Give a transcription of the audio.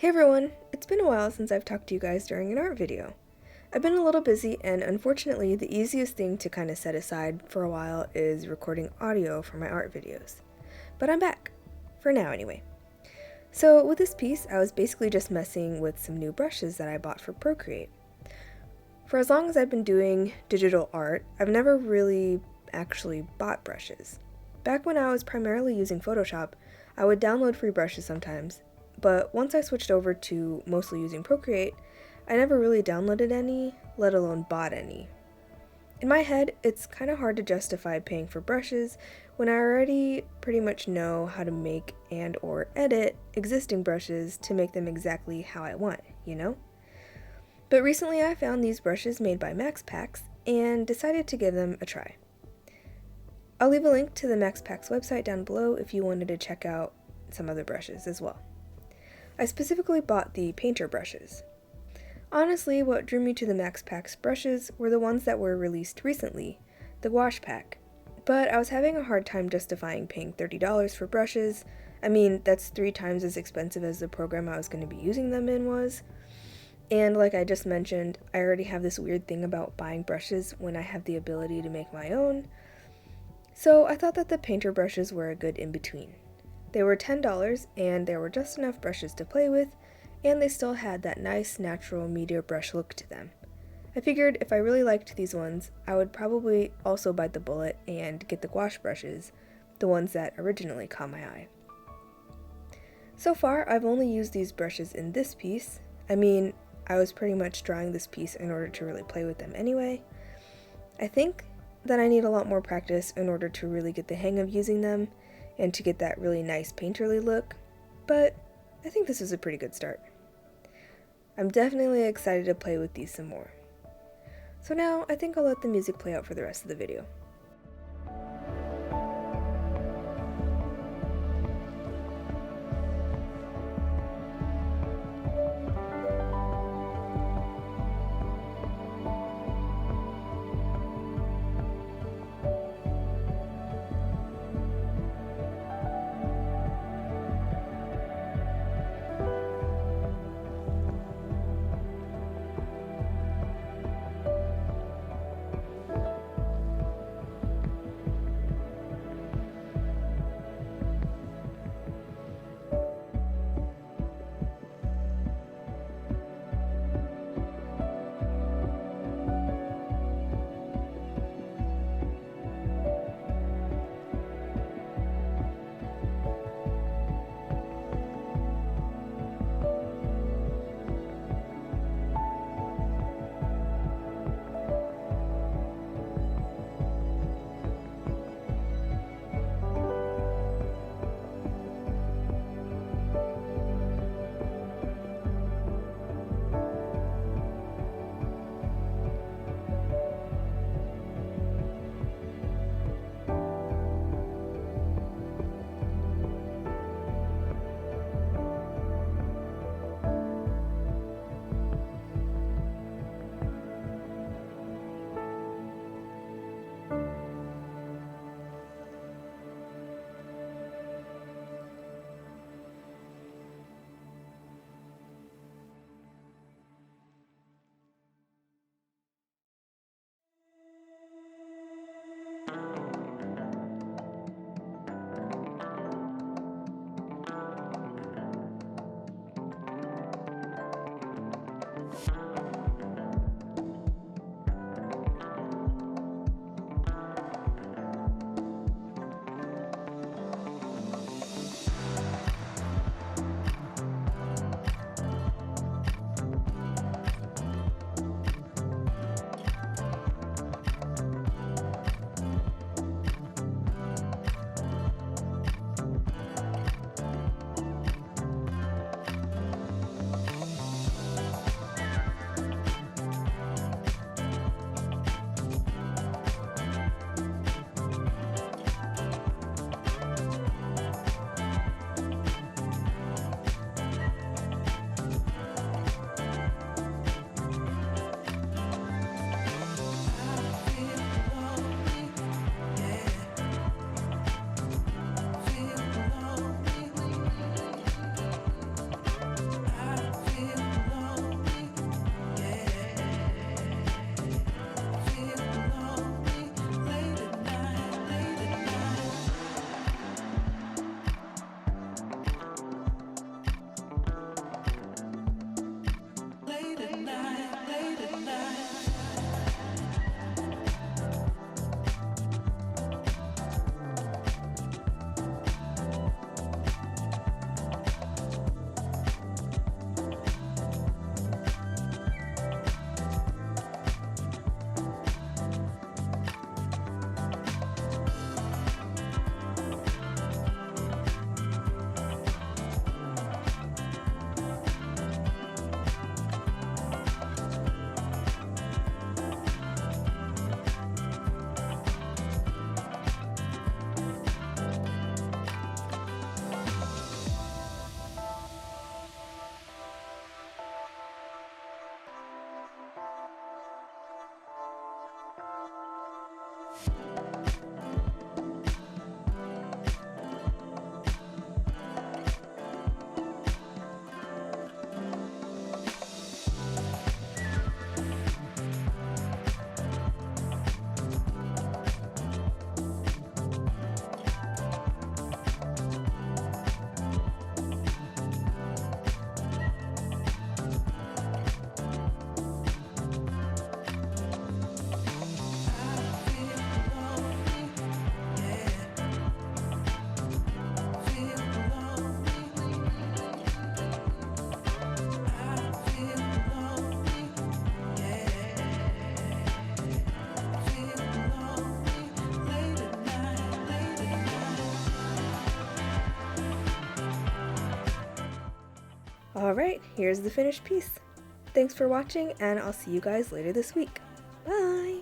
Hey everyone, it's been a while since I've talked to you guys during an art video. I've been a little busy and unfortunately the easiest thing to kind of set aside for a while is recording audio for my art videos. But I'm back, for now anyway. So with this piece, I was basically just messing with some new brushes that I bought for Procreate. For as long as I've been doing digital art, I've never really actually bought brushes. Back when I was primarily using Photoshop, I would download free brushes sometimes, but once I switched over to mostly using Procreate, I never really downloaded any, let alone bought any. In my head, it's kind of hard to justify paying for brushes when I already pretty much know how to make and or edit existing brushes to make them exactly how I want, you know? But recently I found these brushes made by MaxPack and decided to give them a try. I'll leave a link to the MaxPack's website down below if you wanted to check out some other brushes as well. I specifically bought the painter brushes. Honestly, what drew me to the MaxPack's brushes were the ones that were released recently, the gouache pack. But I was having a hard time justifying paying $30 for brushes. I mean, that's 3 times as expensive as the program I was going to be using them in was. And like I just mentioned, I already have this weird thing about buying brushes when I have the ability to make my own. So I thought that the painter brushes were a good in-between. They were $10 and there were just enough brushes to play with, and they still had that nice natural meteor brush look to them. I figured if I really liked these ones, I would probably also bite the bullet and get the gouache brushes, the ones that originally caught my eye. So far, I've only used these brushes in this piece. I mean, I was pretty much drawing this piece in order to really play with them anyway. I think that I need a lot more practice in order to really get the hang of using them and to get that really nice painterly look, but I think this is a pretty good start. I'm definitely excited to play with these some more. So now I think I'll let the music play out for the rest of the video. Alright, here's the finished piece. Thanks for watching, and I'll see you guys later this week. Bye!